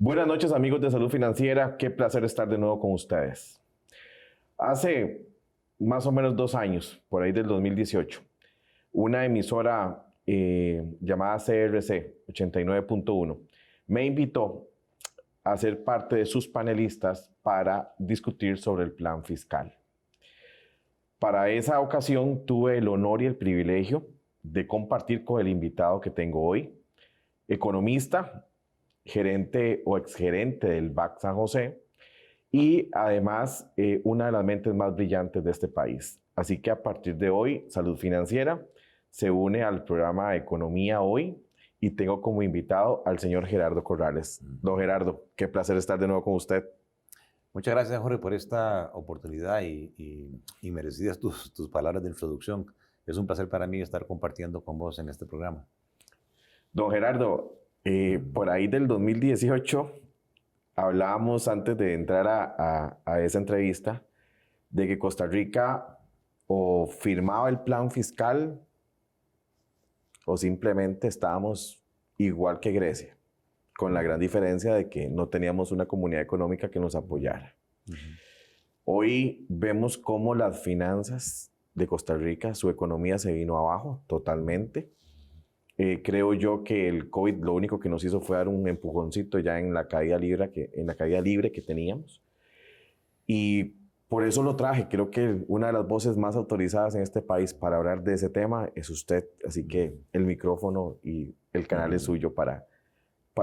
Buenas noches, amigos de Salud Financiera. Qué placer estar de nuevo con ustedes. Hace más o menos 2 años, por ahí del 2018, una emisora llamada CRC 89.1 me invitó a ser parte de sus panelistas para discutir sobre el plan fiscal. Para esa ocasión tuve el honor y el privilegio de compartir con el invitado que tengo hoy, economista, gerente o exgerente del BAC San José y además una de las mentes más brillantes de este país. Así que a partir de hoy, Salud Financiera se une al programa Economía Hoy y tengo como invitado al señor Gerardo Corrales. Don Gerardo, qué placer estar de nuevo con usted. Muchas gracias, Jorge, por esta oportunidad y merecidas tus palabras de introducción. Es un placer para mí estar compartiendo con vos en este programa. Don Gerardo, por ahí del 2018 hablábamos antes de entrar a esa entrevista de que Costa Rica o firmaba el plan fiscal o simplemente estábamos igual que Grecia, con la gran diferencia de que no teníamos una comunidad económica que nos apoyara. Hoy vemos cómo las finanzas de Costa Rica, su economía se vino abajo totalmente. Creo yo que el COVID lo único que nos hizo fue dar un empujoncito ya en la caída libre que teníamos. Y por eso lo traje. Creo que una de las voces más autorizadas en este país para hablar de ese tema es usted. Así que el micrófono y el canal es suyo para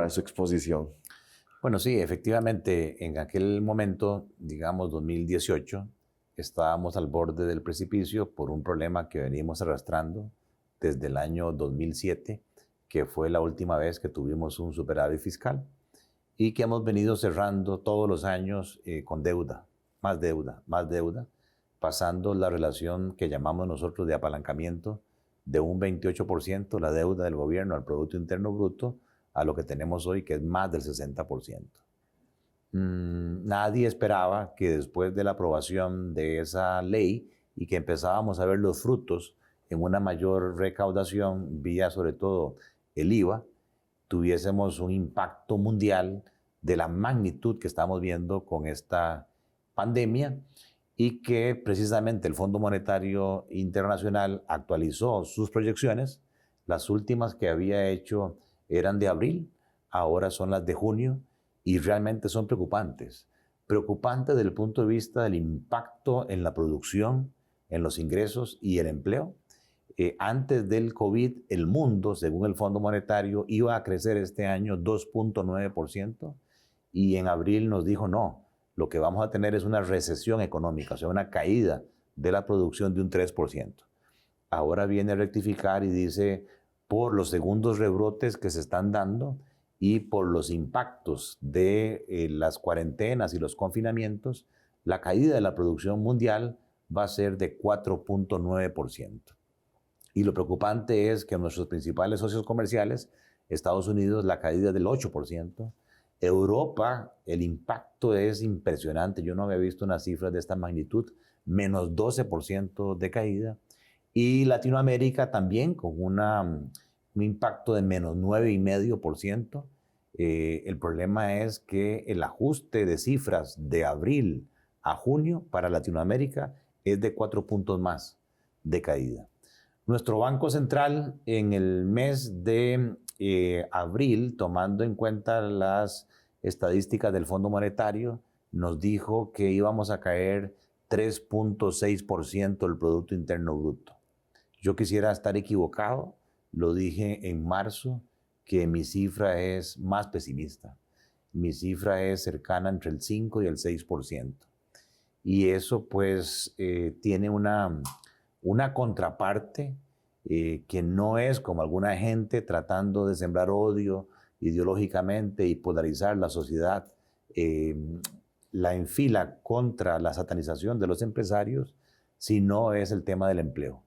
su exposición. Bueno, sí, efectivamente, en aquel momento, digamos 2018, estábamos al borde del precipicio por un problema que venimos arrastrando desde el año 2007, que fue la última vez que tuvimos un superávit fiscal y que hemos venido cerrando todos los años con deuda, más deuda, pasando la relación que llamamos nosotros de apalancamiento de un 28% la deuda del gobierno al Producto Interno Bruto a lo que tenemos hoy, que es más del 60%. Nadie esperaba que después de la aprobación de esa ley y que empezábamos a ver los frutos en una mayor recaudación vía sobre todo el IVA, tuviésemos un impacto mundial de la magnitud que estamos viendo con esta pandemia y que precisamente el Fondo Monetario Internacional actualizó sus proyecciones. Las últimas que había hecho eran de abril, ahora son las de junio y realmente son preocupantes. Preocupantes desde el punto de vista del impacto en la producción, en los ingresos y el empleo. Antes del COVID, el mundo, según el Fondo Monetario, iba a crecer este año 2.9% y en abril nos dijo no, lo que vamos a tener es una recesión económica, o sea, una caída de la producción de un 3%. Ahora viene a rectificar y dice, por los segundos rebrotes que se están dando y por los impactos de las cuarentenas y los confinamientos, la caída de la producción mundial va a ser de 4.9%. Y lo preocupante es que nuestros principales socios comerciales, Estados Unidos, la caída del 8%, Europa, el impacto es impresionante, yo no había visto una cifra de esta magnitud, menos 12% de caída, y Latinoamérica también con un impacto de menos 9,5%. El problema es que el ajuste de cifras de abril a junio para Latinoamérica es de 4 puntos más de caída. Nuestro Banco Central en el mes de abril, tomando en cuenta las estadísticas del Fondo Monetario, nos dijo que íbamos a caer 3.6% del Producto Interno Bruto. Yo quisiera estar equivocado, lo dije en marzo, que mi cifra es más pesimista. Mi cifra es cercana entre el 5 y el 6%. Y eso pues tiene una contraparte que no es como alguna gente tratando de sembrar odio ideológicamente y polarizar la sociedad, la enfila contra la satanización de los empresarios, sino es el tema del empleo.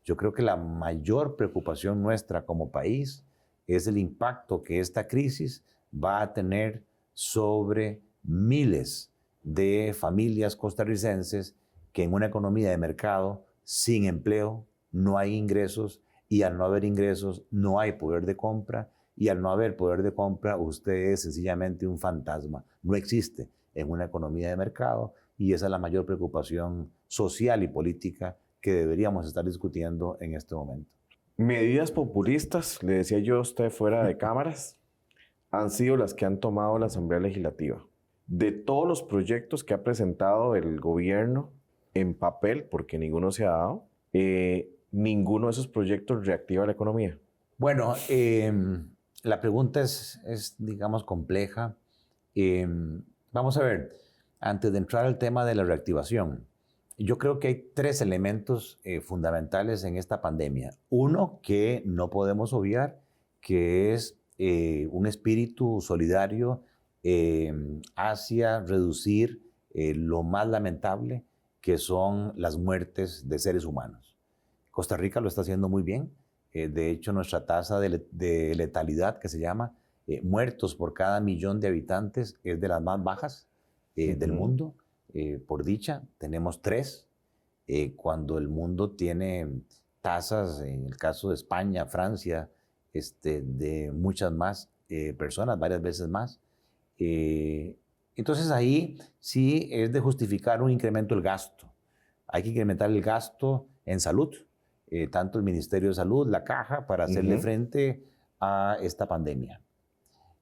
Yo creo que la mayor preocupación nuestra como país es el impacto que esta crisis va a tener sobre miles de familias costarricenses que en una economía de mercado sin empleo no hay ingresos y al no haber ingresos no hay poder de compra y al no haber poder de compra, usted es sencillamente un fantasma. No existe en una economía de mercado y esa es la mayor preocupación social y política que deberíamos estar discutiendo en este momento. Medidas populistas, le decía yo a usted fuera de cámaras, han sido las que han tomado la Asamblea Legislativa. De todos los proyectos que ha presentado el gobierno en papel, porque ninguno se ha dado, ninguno de esos proyectos reactiva la economía. Bueno, la pregunta es, digamos, compleja. Vamos a ver, antes de entrar al tema de la reactivación, yo creo que hay tres elementos fundamentales en esta pandemia. Uno que no podemos obviar, que es un espíritu solidario hacia reducir lo más lamentable que son las muertes de seres humanos. Costa Rica lo está haciendo muy bien. De hecho, nuestra tasa de letalidad, que se llama muertos por cada millón de habitantes, es de las más bajas del mundo. Por dicha, tenemos 3, cuando el mundo tiene tasas, en el caso de España, Francia, de muchas más personas, varias veces más. Entonces ahí sí es de justificar un incremento del gasto. Hay que incrementar el gasto en salud, tanto el Ministerio de Salud, la Caja, para hacerle frente a esta pandemia.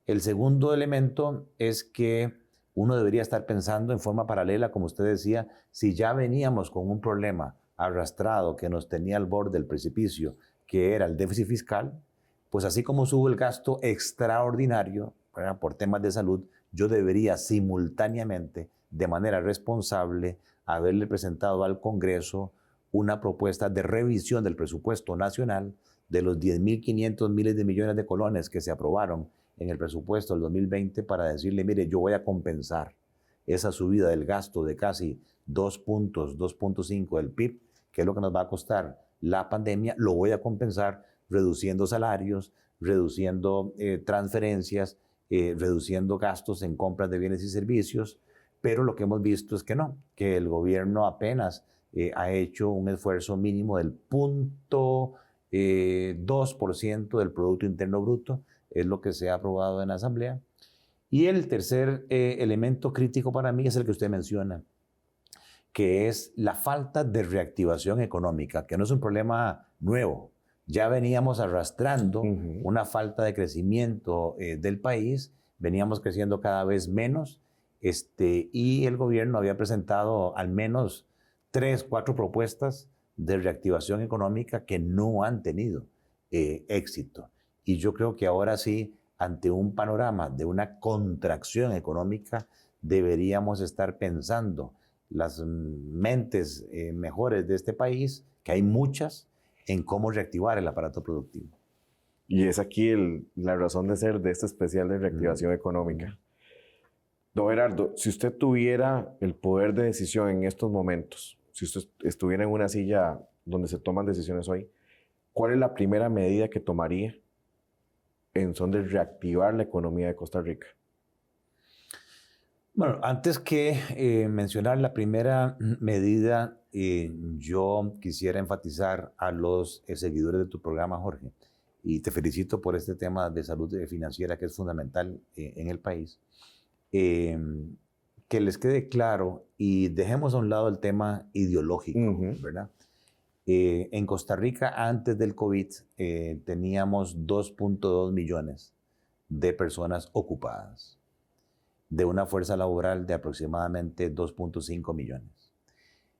El segundo elemento es que uno debería estar pensando en forma paralela, como usted decía, si ya veníamos con un problema arrastrado que nos tenía al borde del precipicio, que era el déficit fiscal, pues así como sube el gasto extraordinario, ¿verdad?, por temas de salud, yo debería simultáneamente, de manera responsable, haberle presentado al Congreso una propuesta de revisión del presupuesto nacional de los 10.500 miles de millones de colones que se aprobaron en el presupuesto del 2020 para decirle, mire, yo voy a compensar esa subida del gasto de casi 2 puntos, 2.5 del PIB, que es lo que nos va a costar la pandemia, lo voy a compensar reduciendo salarios, reduciendo transferencias, reduciendo gastos en compras de bienes y servicios, pero lo que hemos visto es que no, que el gobierno apenas ha hecho un esfuerzo mínimo del 0.2% del Producto Interno Bruto, es lo que se ha aprobado en la Asamblea. Y el tercer elemento crítico para mí es el que usted menciona, que es la falta de reactivación económica, que no es un problema nuevo. Ya veníamos arrastrando una falta de crecimiento del país, veníamos creciendo cada vez menos, y el gobierno había presentado al menos 3, 4 propuestas de reactivación económica que no han tenido éxito. Y yo creo que ahora sí, ante un panorama de una contracción económica, deberíamos estar pensando las mentes mejores de este país, que hay muchas, en cómo reactivar el aparato productivo. Y es aquí la razón de ser de este especial de reactivación económica. Don Gerardo, si usted tuviera el poder de decisión en estos momentos, si usted estuviera en una silla donde se toman decisiones hoy, ¿cuál es la primera medida que tomaría en son de reactivar la economía de Costa Rica? Bueno, antes que mencionar la primera medida, yo quisiera enfatizar a los seguidores de tu programa, Jorge, y te felicito por este tema de salud financiera que es fundamental en el país. Que les quede claro y dejemos a un lado el tema ideológico, ¿verdad? En Costa Rica, antes del COVID, teníamos 2.2 millones de personas ocupadas, de una fuerza laboral de aproximadamente 2.5 millones.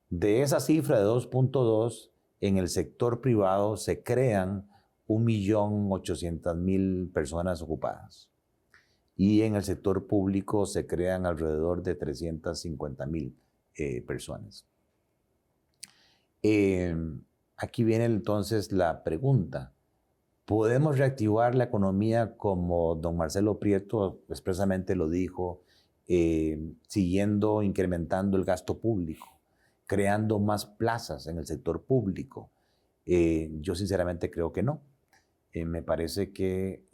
De esa cifra de 2.2, en el sector privado se crean 1.800.000 personas ocupadas. Y en el sector público se crean alrededor de 350.000 personas. Aquí viene entonces la pregunta. ¿Podemos reactivar la economía como don Marcelo Prieto expresamente lo dijo, siguiendo incrementando el gasto público, creando más plazas en el sector público? Yo sinceramente creo que no. Me parece que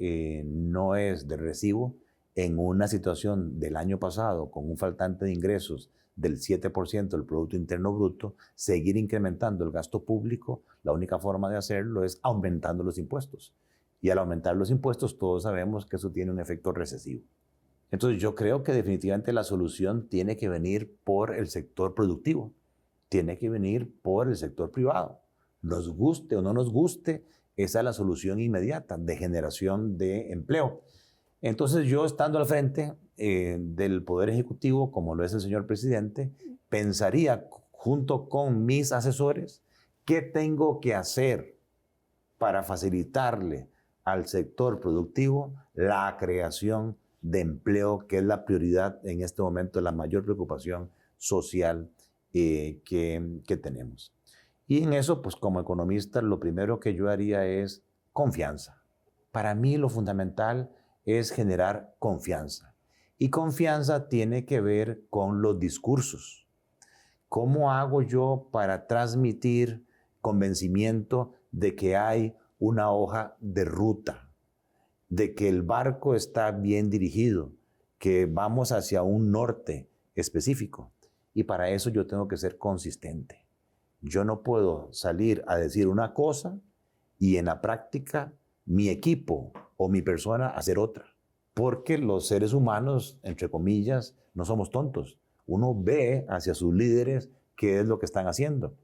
no es de recibo en una situación del año pasado con un faltante de ingresos del 7% del Producto Interno Bruto, seguir incrementando el gasto público. La única forma de hacerlo es aumentando los impuestos. Y al aumentar los impuestos, todos sabemos que eso tiene un efecto recesivo. Entonces yo creo que definitivamente la solución tiene que venir por el sector productivo, tiene que venir por el sector privado. Nos guste o no nos guste, esa es la solución inmediata de generación de empleo. Entonces yo, estando al frente del Poder Ejecutivo, como lo es el señor presidente, pensaría junto con mis asesores qué tengo que hacer para facilitarle al sector productivo la creación de empleo, que es la prioridad en este momento, la mayor preocupación social que tenemos. Y en eso, pues como economista, lo primero que yo haría es confianza. Para mí lo fundamental es generar confianza. Y confianza tiene que ver con los discursos. ¿Cómo hago yo para transmitir convencimiento de que hay una hoja de ruta, de que el barco está bien dirigido, que vamos hacia un norte específico? Y para eso yo tengo que ser consistente. Yo no puedo salir a decir una cosa y en la práctica mi equipo o mi persona hacer otra. Porque los seres humanos, entre comillas, no somos tontos. Uno ve hacia sus líderes qué es lo que están haciendo.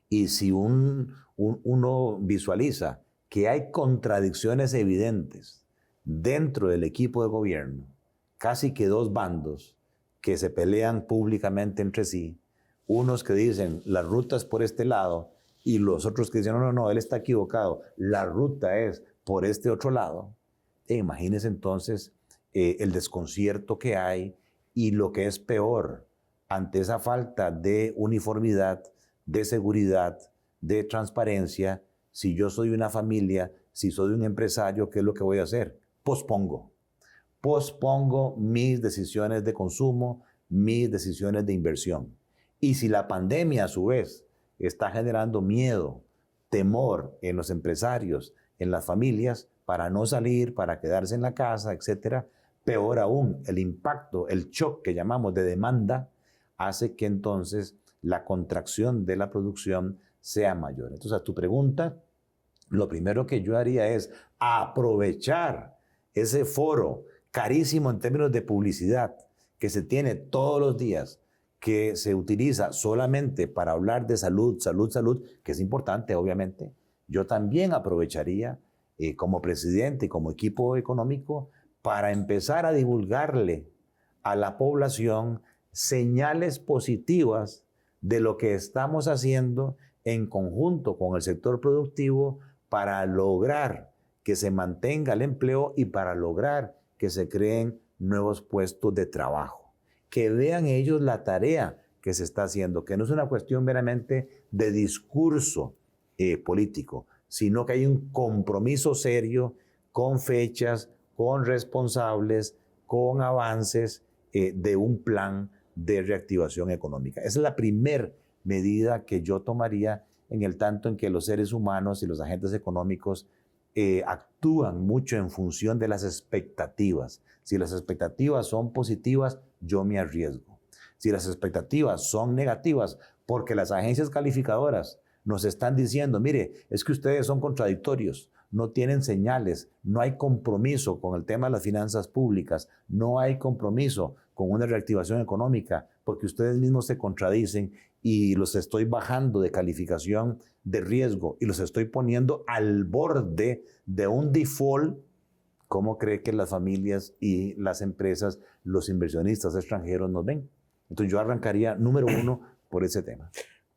Y si uno visualiza que hay contradicciones evidentes dentro del equipo de gobierno, casi que dos bandos que se pelean públicamente entre sí, unos que dicen la ruta es por este lado y los otros que dicen no, él está equivocado, la ruta es por este otro lado. Imagínense entonces el desconcierto que hay y lo que es peor, ante esa falta de uniformidad, de seguridad, de transparencia. Si yo soy una familia, si soy un empresario, ¿qué es lo que voy a hacer? Pospongo mis decisiones de consumo, mis decisiones de inversión. Y si la pandemia a su vez está generando miedo, temor en los empresarios, en las familias, para no salir, para quedarse en la casa, etcétera, peor aún, el impacto, el shock que llamamos de demanda, hace que entonces la contracción de la producción sea mayor. Entonces, a tu pregunta, lo primero que yo haría es aprovechar ese foro carísimo en términos de publicidad que se tiene todos los días, que se utiliza solamente para hablar de salud, que es importante, obviamente. Yo también aprovecharía como presidente y como equipo económico para empezar a divulgarle a la población señales positivas de lo que estamos haciendo en conjunto con el sector productivo para lograr que se mantenga el empleo y para lograr que se creen nuevos puestos de trabajo. Que vean ellos la tarea que se está haciendo, que no es una cuestión meramente de discurso político, sino que hay un compromiso serio con fechas, con responsables, con avances de un plan de reactivación económica. Esa es la primera medida que yo tomaría en el tanto en que los seres humanos y los agentes económicos actúan mucho en función de las expectativas. Si las expectativas son positivas, yo me arriesgo. Si las expectativas son negativas, porque las agencias calificadoras nos están diciendo, mire, es que ustedes son contradictorios, no tienen señales, no hay compromiso con el tema de las finanzas públicas, no hay compromiso con una reactivación económica, porque ustedes mismos se contradicen y los estoy bajando de calificación de riesgo y los estoy poniendo al borde de un default. ¿Cómo cree que las familias y las empresas, los inversionistas extranjeros nos ven? Entonces yo arrancaría, número uno, por ese tema.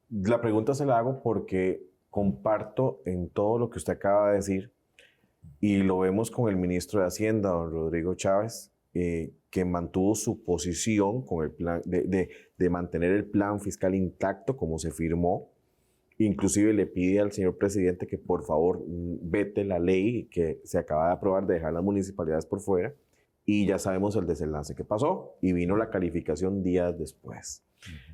La pregunta se la hago porque comparto en todo lo que usted acaba de decir y lo vemos con el ministro de Hacienda, don Rodrigo Chávez, que mantuvo su posición con el plan de mantener el plan fiscal intacto como se firmó. Inclusive le pide al señor presidente que por favor vete la ley que se acaba de aprobar de dejar las municipalidades por fuera, y ya sabemos el desenlace que pasó y vino la calificación días después.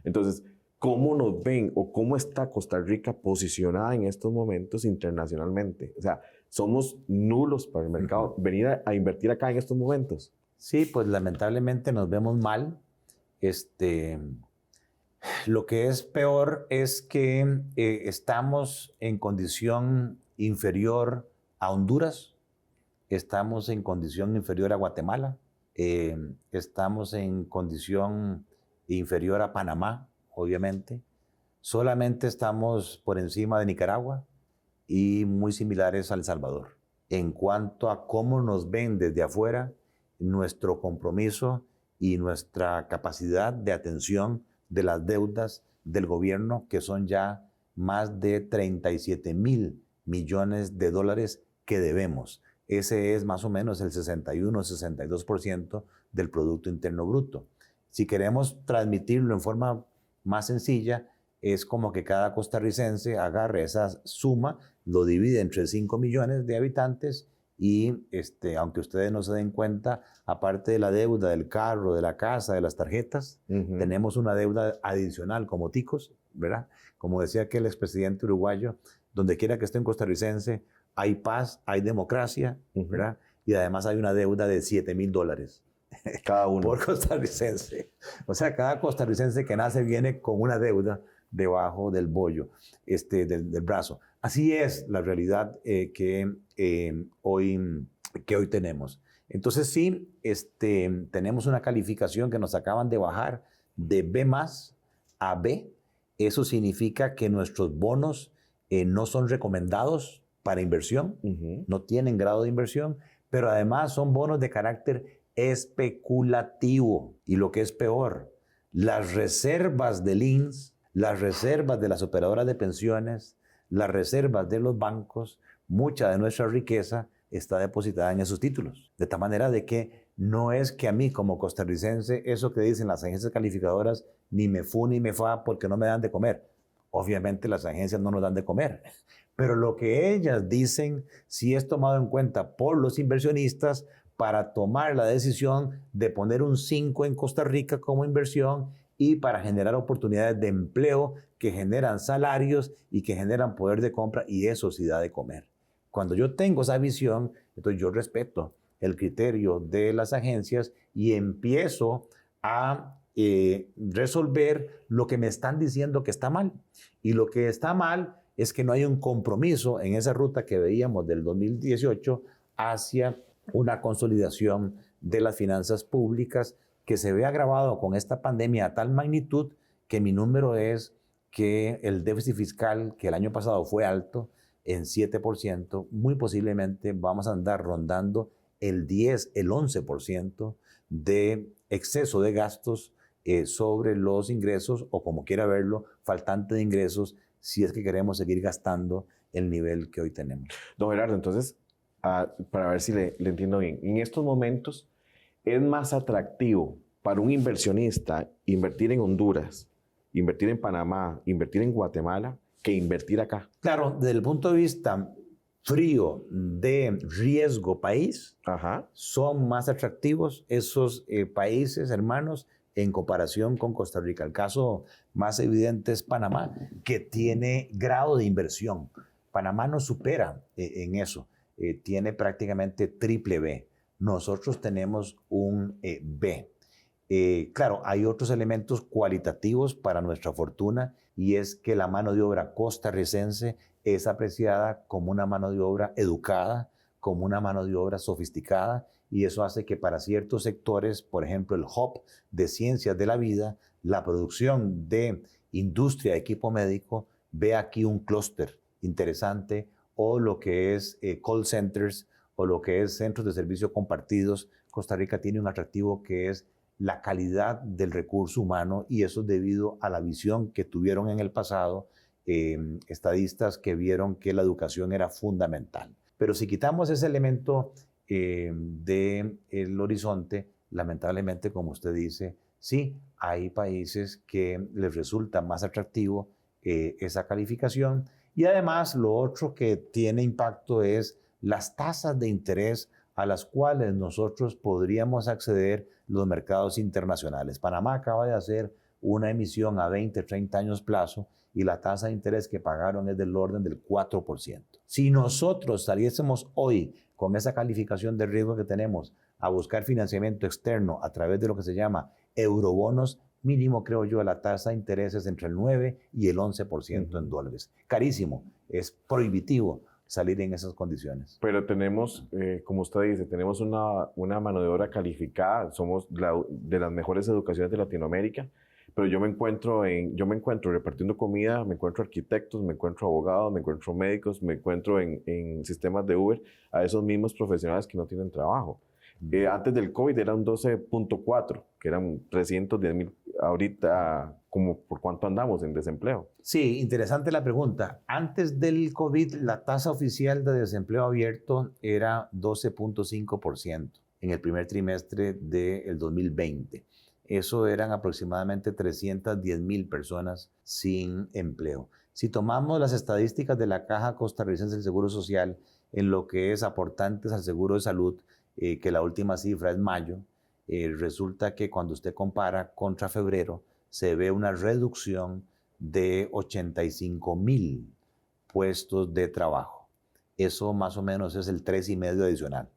Entonces, ¿cómo nos ven o cómo está Costa Rica posicionada en estos momentos internacionalmente? O sea, somos nulos para el mercado. Venir a invertir acá en estos momentos. Sí, pues lamentablemente nos vemos mal. Lo que es peor es que estamos en condición inferior a Honduras, estamos en condición inferior a Guatemala, estamos en condición inferior a Panamá, obviamente. Solamente estamos por encima de Nicaragua y muy similares a El Salvador. En cuanto a cómo nos ven desde afuera, nuestro compromiso y nuestra capacidad de atención de las deudas del gobierno, que son ya más de 37,000 millones de dólares que debemos. Ese es más o menos el 61-62% del Producto Interno Bruto. Si queremos transmitirlo en forma más sencilla, es como que cada costarricense agarre esa suma, lo divide entre 5 millones de habitantes y, aunque ustedes no se den cuenta, aparte de la deuda del carro, de la casa, de las tarjetas, tenemos una deuda adicional como ticos, ¿verdad? Como decía aquel expresidente uruguayo, donde quiera que esté un costarricense, hay paz, hay democracia, ¿verdad? Y además hay una deuda de $7,000. Cada uno. Por costarricense. O sea, cada costarricense que nace viene con una deuda debajo del bollo, del brazo. Así es la realidad que hoy tenemos. Entonces sí, tenemos una calificación que nos acaban de bajar de B+ a B. Eso significa que nuestros bonos no son recomendados para inversión, no tienen grado de inversión, pero además son bonos de carácter especulativo. Y lo que es peor, las reservas del INS, las reservas de las operadoras de pensiones, las reservas de los bancos, mucha de nuestra riqueza está depositada en esos títulos. De tal manera de que no es que a mí como costarricense, eso que dicen las agencias calificadoras, ni me fu ni me fa porque no me dan de comer. Obviamente las agencias no nos dan de comer. Pero lo que ellas dicen sí es tomado en cuenta por los inversionistas para tomar la decisión de poner un 5 en Costa Rica como inversión y para generar oportunidades de empleo que generan salarios y que generan poder de compra, y eso sí da de comer. Cuando yo tengo esa visión, entonces yo respeto el criterio de las agencias y empiezo a resolver lo que me están diciendo que está mal. Y lo que está mal es que no hay un compromiso en esa ruta que veíamos del 2018 hacia una consolidación de las finanzas públicas que se ve agravado con esta pandemia a tal magnitud que mi número es que el déficit fiscal, que el año pasado fue alto, en 7%, muy posiblemente vamos a andar rondando el 10, el 11% de exceso de gastos sobre los ingresos, o como quiera verlo, faltante de ingresos, si es que queremos seguir gastando el nivel que hoy tenemos. Don Gerardo, entonces, para ver si le entiendo bien, en estos momentos es más atractivo para un inversionista invertir en Honduras, invertir en Panamá, invertir en Guatemala, que invertir acá. Claro, desde el punto de vista frío de riesgo país, son más atractivos esos países hermanos en comparación con Costa Rica. El caso más evidente es Panamá, que tiene grado de inversión. Panamá nos supera en eso, tiene prácticamente triple B. Nosotros tenemos un B. Claro, hay otros elementos cualitativos para nuestra fortuna, y es que la mano de obra costarricense es apreciada como una mano de obra educada, como una mano de obra sofisticada, y eso hace que para ciertos sectores, por ejemplo el hub de ciencias de la vida, la producción de industria de equipo médico, ve aquí un clúster interesante, o lo que es call centers, o lo que es centros de servicio compartidos. Costa Rica tiene un atractivo que es la calidad del recurso humano, y eso es debido a la visión que tuvieron en el pasado estadistas que vieron que la educación era fundamental. Pero si quitamos ese elemento del horizonte, lamentablemente, como usted dice, sí, hay países que les resulta más atractivo esa calificación, y además lo otro que tiene impacto es las tasas de interés a las cuales nosotros podríamos acceder los mercados internacionales. Panamá acaba de hacer una emisión a 20, 30 años plazo, y la tasa de interés que pagaron es del orden del 4%. Si nosotros saliésemos hoy con esa calificación de riesgo que tenemos a buscar financiamiento externo a través de lo que se llama eurobonos, mínimo, creo yo, la tasa de interés es entre el 9 y el 11% en dólares. Carísimo, es prohibitivo salir en esas condiciones. Pero tenemos, como usted dice, tenemos una mano de obra calificada, somos de las mejores educaciones de Latinoamérica, pero yo me encuentro repartiendo comida, me encuentro arquitectos, me encuentro abogados, me encuentro médicos, me encuentro en sistemas de Uber a esos mismos profesionales que no tienen trabajo. Antes del COVID era un 12.4, que eran 310,000. Ahorita, ¿como por cuánto andamos en desempleo? Sí, interesante la pregunta. Antes del COVID, la tasa oficial de desempleo abierto era 12.5% en el primer trimestre del 2020. Eso eran aproximadamente 310,000 personas sin empleo. Si tomamos las estadísticas de la Caja Costarricense del Seguro Social en lo que es aportantes al seguro de salud, que la última cifra es mayo, resulta que cuando usted compara contra febrero, se ve una reducción de 85,000 puestos de trabajo. Eso más o menos es el 3,5 adicional.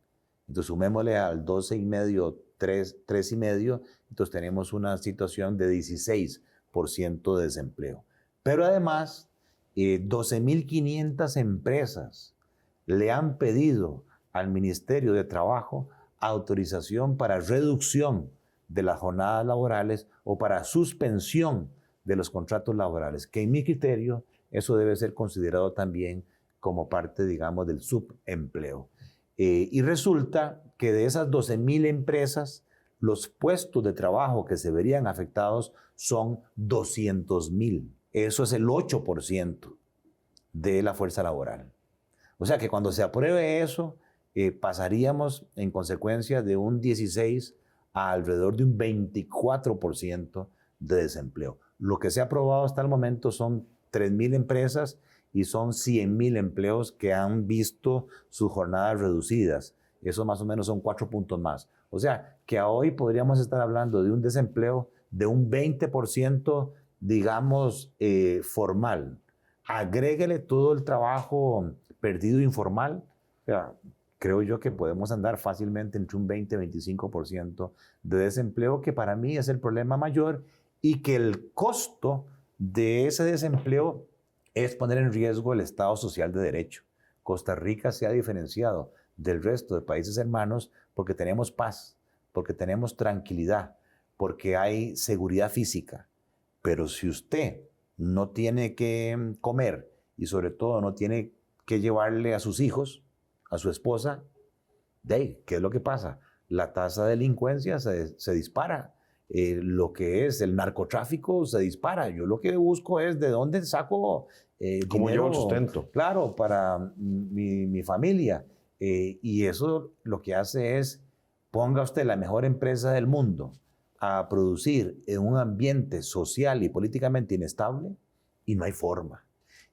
Entonces sumémosle al 12,5, 3,5, entonces tenemos una situación de 16% de desempleo. Pero además, 12,500 empresas le han pedido al Ministerio de Trabajo autorización para reducción de las jornadas laborales o para suspensión de los contratos laborales, que en mi criterio eso debe ser considerado también como parte, digamos, del subempleo. Y resulta que de esas 12,000 empresas, los puestos de trabajo que se verían afectados son 200,000. Eso es el 8% de la fuerza laboral. O sea que cuando se apruebe eso, pasaríamos en consecuencia de un 16 a alrededor de un 24% de desempleo. Lo que se ha aprobado hasta el momento son 3,000 empresas y son 100,000 empleos que han visto sus jornadas reducidas. Eso más o menos son 4 puntos más. O sea, que a hoy podríamos estar hablando de un desempleo de un 20%, digamos, formal. Agréguele todo el trabajo perdido informal. O sea, creo yo que podemos andar fácilmente entre un 20-25% de desempleo, que para mí es el problema mayor, y que el costo de ese desempleo es poner en riesgo el Estado Social de Derecho. Costa Rica se ha diferenciado del resto de países hermanos porque tenemos paz, porque tenemos tranquilidad, porque hay seguridad física. Pero si usted no tiene que comer y sobre todo no tiene que llevarle a sus hijos, a su esposa, ¿qué es lo que pasa? La tasa de delincuencia se dispara. Lo que es el narcotráfico se dispara. Yo lo que busco es de dónde saco ¿Cómo dinero, llevo el sustento? claro, para mi familia. Y eso lo que hace es, ponga usted la mejor empresa del mundo a producir en un ambiente social y políticamente inestable y no hay forma.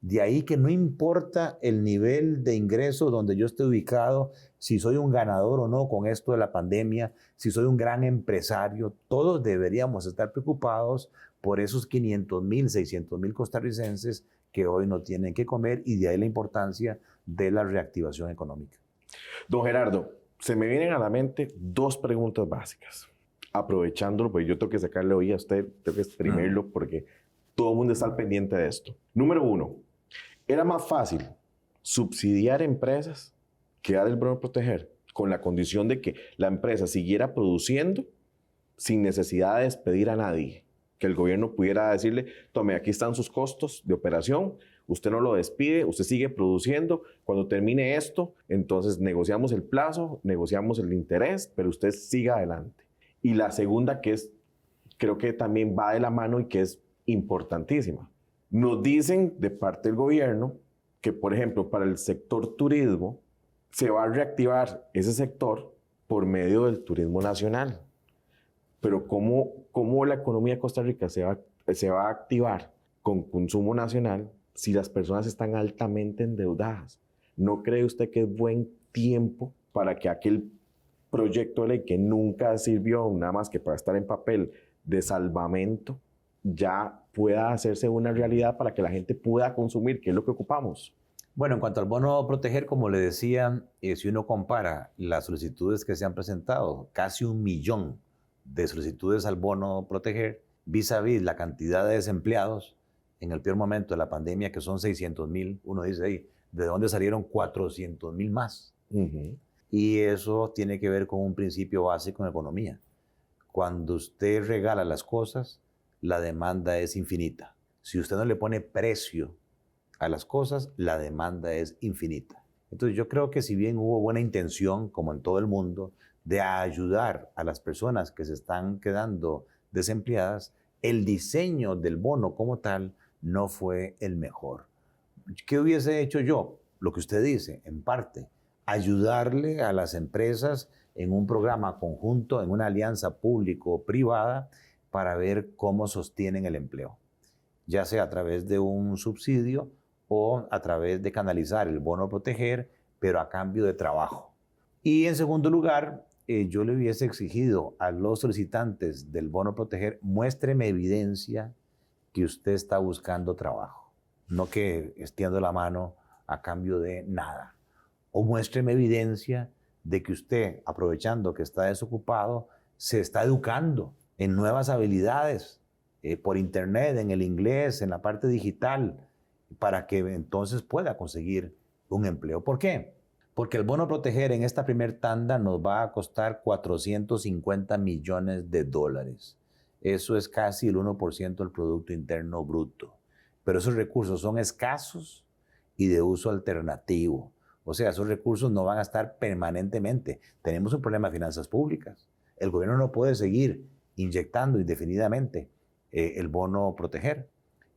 De ahí que no importa el nivel de ingreso donde yo esté ubicado, si soy un ganador o no con esto de la pandemia, si soy un gran empresario, todos deberíamos estar preocupados por esos 500,000, 600,000 costarricenses que hoy no tienen que comer, y de ahí la importancia de la reactivación económica. Don Gerardo, se me vienen a la mente dos preguntas básicas. Aprovechándolo, pues yo tengo que sacarle hoy a usted, tengo que exprimirlo porque todo el mundo está al pendiente de esto. Número uno, era más fácil subsidiar empresas que dar el bono de proteger, con la condición de que la empresa siguiera produciendo sin necesidad de despedir a nadie. Que el gobierno pudiera decirle, tome, aquí están sus costos de operación, usted no lo despide, usted sigue produciendo, cuando termine esto, entonces negociamos el plazo, negociamos el interés, pero usted siga adelante. Y la segunda, que es, creo que también va de la mano y que es importantísima. Nos dicen de parte del gobierno que, por ejemplo, para el sector turismo, se va a reactivar ese sector por medio del turismo nacional. Pero ¿cómo la economía de Costa Rica se va a activar con consumo nacional si las personas están altamente endeudadas? ¿No cree usted que es buen tiempo para que aquel proyecto de ley que nunca sirvió nada más que para estar en papel de salvamento ya pueda hacerse una realidad para que la gente pueda consumir, que es lo que ocupamos? Bueno, en cuanto al bono proteger, como le decía, si uno compara las solicitudes que se han presentado, casi 1,000,000 de solicitudes al bono proteger, vis a vis la cantidad de desempleados en el peor momento de la pandemia, que son 600,000, uno dice, ¿De dónde salieron 400,000 más? Y eso tiene que ver con un principio básico en economía. Cuando usted regala las cosas, la demanda es infinita. Si usted no le pone precio a las cosas, la demanda es infinita. Entonces yo creo que si bien hubo buena intención, como en todo el mundo, de ayudar a las personas que se están quedando desempleadas, el diseño del bono como tal no fue el mejor. ¿Qué hubiese hecho yo? Lo que usted dice, en parte, ayudarle a las empresas en un programa conjunto, en una alianza público-privada, para ver cómo sostienen el empleo, ya sea a través de un subsidio o a través de canalizar el bono proteger, pero a cambio de trabajo. Y en segundo lugar, yo le hubiese exigido a los solicitantes del bono proteger, muéstreme evidencia que usted está buscando trabajo, no que extiendo la mano a cambio de nada. O muéstreme evidencia de que usted, aprovechando que está desocupado, se está educando en nuevas habilidades, por internet, en el inglés, en la parte digital, para que entonces pueda conseguir un empleo. ¿Por qué? Porque el bono proteger en esta primer tanda nos va a costar 450 millones de dólares. Eso es casi el 1% del Producto Interno Bruto. Pero esos recursos son escasos y de uso alternativo. O sea, esos recursos no van a estar permanentemente. Tenemos un problema de finanzas públicas. El gobierno no puede seguir inyectando indefinidamente el bono proteger.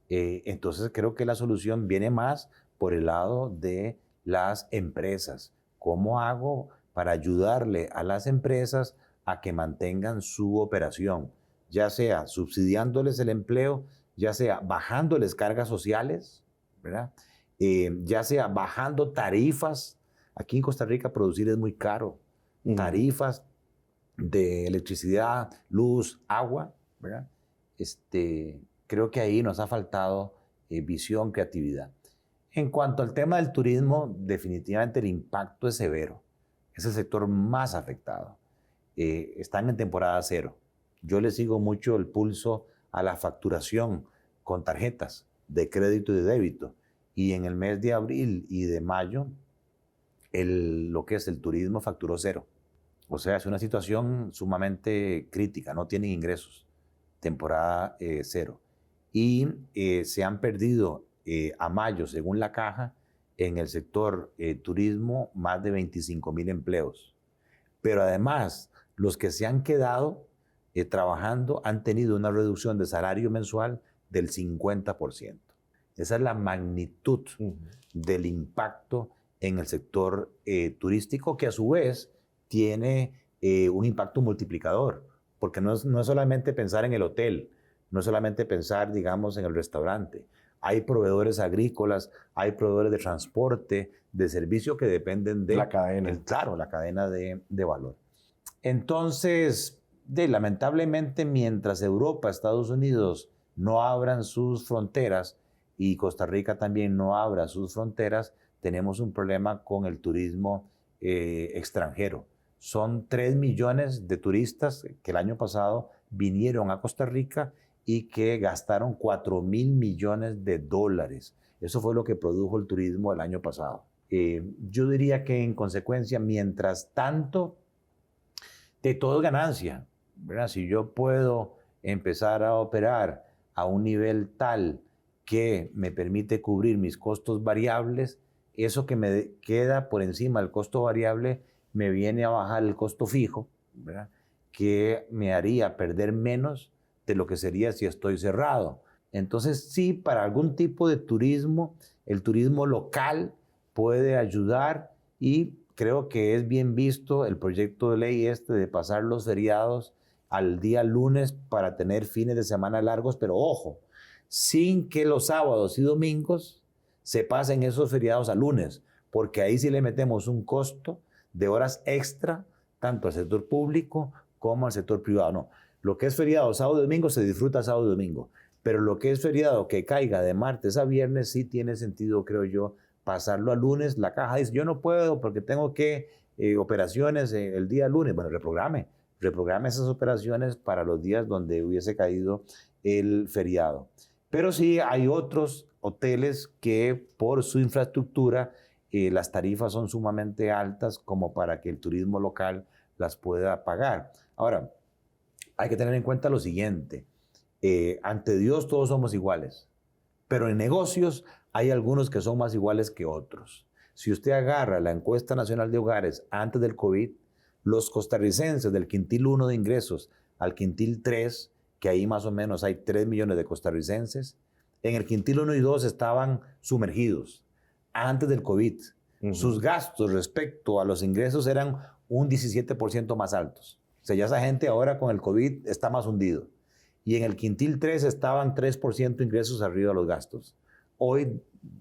Entonces creo que la solución viene más por el lado de las empresas. ¿Cómo hago para ayudarle a las empresas a que mantengan su operación? Ya sea subsidiándoles el empleo, ya sea bajándoles cargas sociales, ¿verdad? Ya sea bajando tarifas. Aquí en Costa Rica producir es muy caro. Tarifas de electricidad, luz, agua, ¿verdad? Creo que ahí nos ha faltado visión, creatividad. En cuanto al tema del turismo, definitivamente el impacto es severo. Es el sector más afectado. Están en temporada cero. Yo le sigo mucho el pulso a la facturación con tarjetas de crédito y de débito. Y en el mes de abril y de mayo, lo que es el turismo facturó cero. O sea, es una situación sumamente crítica, no tienen ingresos, temporada cero. Y se han perdido a mayo, según la caja, en el sector turismo, más de 25,000 empleos. Pero además, los que se han quedado trabajando han tenido una reducción de salario mensual del 50%. Esa es la magnitud del impacto en el sector turístico, que a su vez tiene un impacto multiplicador, porque no es solamente pensar en el hotel, no es solamente pensar, digamos, en el restaurante. Hay proveedores agrícolas, hay proveedores de transporte, de servicio que dependen de la cadena. La cadena de valor. Entonces, lamentablemente, mientras Europa, Estados Unidos no abran sus fronteras y Costa Rica también no abra sus fronteras, tenemos un problema con el turismo extranjero. Son 3 millones de turistas que el año pasado vinieron a Costa Rica y que gastaron 4,000 millones de dólares. Eso fue lo que produjo el turismo el año pasado. Yo diría que en consecuencia, mientras tanto, de todo es ganancia, ¿verdad? Si yo puedo empezar a operar a un nivel tal que me permite cubrir mis costos variables, eso que me queda por encima del costo variable me viene a bajar el costo fijo, ¿verdad? Que me haría perder menos de lo que sería si estoy cerrado. Entonces, sí, para algún tipo de turismo, el turismo local puede ayudar, y creo que es bien visto el proyecto de ley de pasar los feriados al día lunes para tener fines de semana largos, pero ojo, sin que los sábados y domingos se pasen esos feriados a lunes, porque ahí sí le metemos un costo de horas extra, tanto al sector público como al sector privado. No, lo que es feriado sábado y domingo se disfruta sábado y domingo, pero lo que es feriado que caiga de martes a viernes sí tiene sentido, creo yo, pasarlo a lunes. La caja dice, yo no puedo porque tengo que operaciones el día lunes. Bueno, reprograme esas operaciones para los días donde hubiese caído el feriado. Pero sí hay otros hoteles que por su infraestructura las tarifas son sumamente altas como para que el turismo local las pueda pagar. Ahora, hay que tener en cuenta lo siguiente. Ante Dios todos somos iguales, pero en negocios hay algunos que son más iguales que otros. Si usted agarra la encuesta nacional de hogares antes del COVID, los costarricenses del quintil 1 de ingresos al quintil 3, que ahí más o menos hay 3 millones de costarricenses, en el quintil 1 y 2 estaban sumergidos antes del COVID. Sus gastos respecto a los ingresos eran un 17% más altos. O sea, ya esa gente ahora con el COVID está más hundido. Y en el quintil 3 estaban 3% ingresos arriba de los gastos. Hoy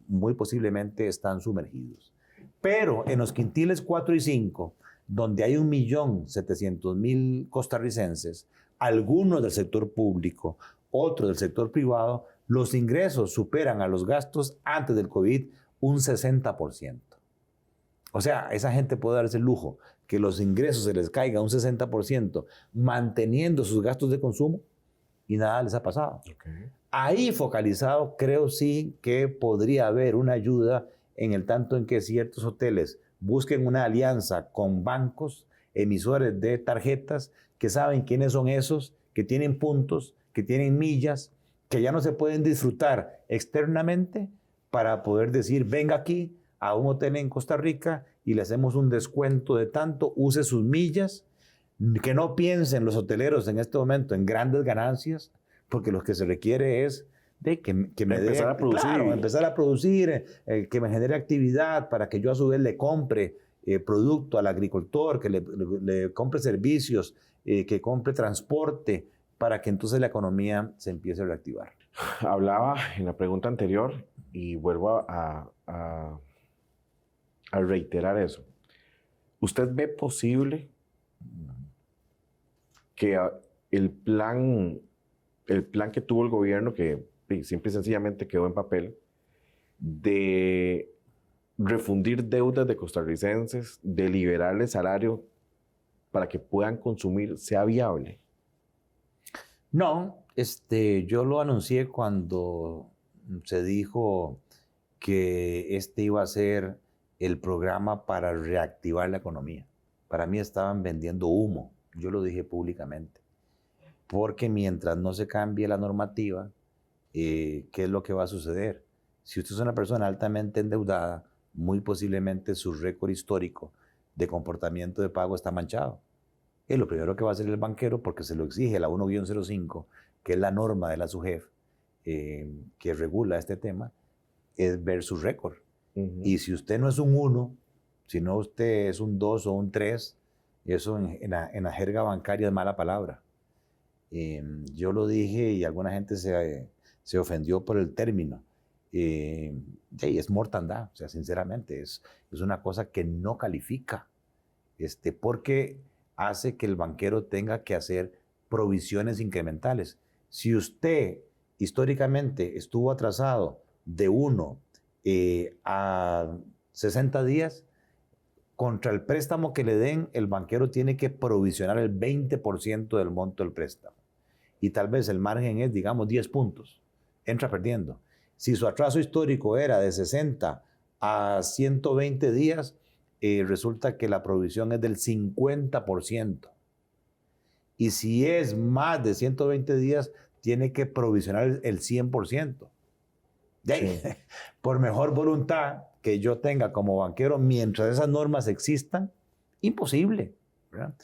muy posiblemente están sumergidos. Pero en los quintiles 4 y 5, donde hay 1.700.000 costarricenses, algunos del sector público, otros del sector privado, los ingresos superan a los gastos antes del COVID un 60%. O sea, esa gente puede darse el lujo que los ingresos se les caiga un 60% manteniendo sus gastos de consumo y nada les ha pasado. Okay. Ahí focalizado creo sí que podría haber una ayuda en el tanto en que ciertos hoteles busquen una alianza con bancos, emisores de tarjetas que saben quiénes son esos, que tienen puntos, que tienen millas, que ya no se pueden disfrutar externamente para poder decir, venga aquí a un hotel en Costa Rica y le hacemos un descuento de tanto, use sus millas, que no piensen los hoteleros en este momento en grandes ganancias, porque lo que se requiere es de que me empezar a producir. Claro, empezar a producir, que me genere actividad para que yo a su vez le compre producto al agricultor, que le compre servicios, que compre transporte, para que entonces la economía se empiece a reactivar. Hablaba en la pregunta anterior y vuelvo a reiterar eso. ¿Usted ve posible que el plan que tuvo el gobierno, que simple y sencillamente quedó en papel, de refundir deudas de costarricenses, de liberarles salario para que puedan consumir, sea viable? No, yo lo anuncié cuando se dijo que iba a ser el programa para reactivar la economía. Para mí estaban vendiendo humo, yo lo dije públicamente, porque mientras no se cambie la normativa, ¿qué es lo que va a suceder? Si usted es una persona altamente endeudada, muy posiblemente su récord histórico de comportamiento de pago está manchado. Y lo primero que va a hacer el banquero, porque se lo exige la 1-05, que es la norma de la SUGEF, que regula este tema, es ver su récord. Y si usted no es un 1, sino usted es un 2 o un 3, eso en la jerga bancaria es mala palabra. Yo lo dije y alguna gente se ofendió por el término. Es mortandad, o sea, sinceramente, es una cosa que no califica, porque hace que el banquero tenga que hacer provisiones incrementales. Si usted históricamente estuvo atrasado de 1 a 60 días, contra el préstamo que le den, el banquero tiene que provisionar el 20% del monto del préstamo. Y tal vez el margen es, digamos, 10 puntos. Entra perdiendo. Si su atraso histórico era de 60 a 120 días, resulta que la provisión es del 50%. Y si es más de 120 días, tiene que provisionar el 100%. Sí. Por mejor voluntad que yo tenga como banquero, mientras esas normas existan, imposible, ¿verdad?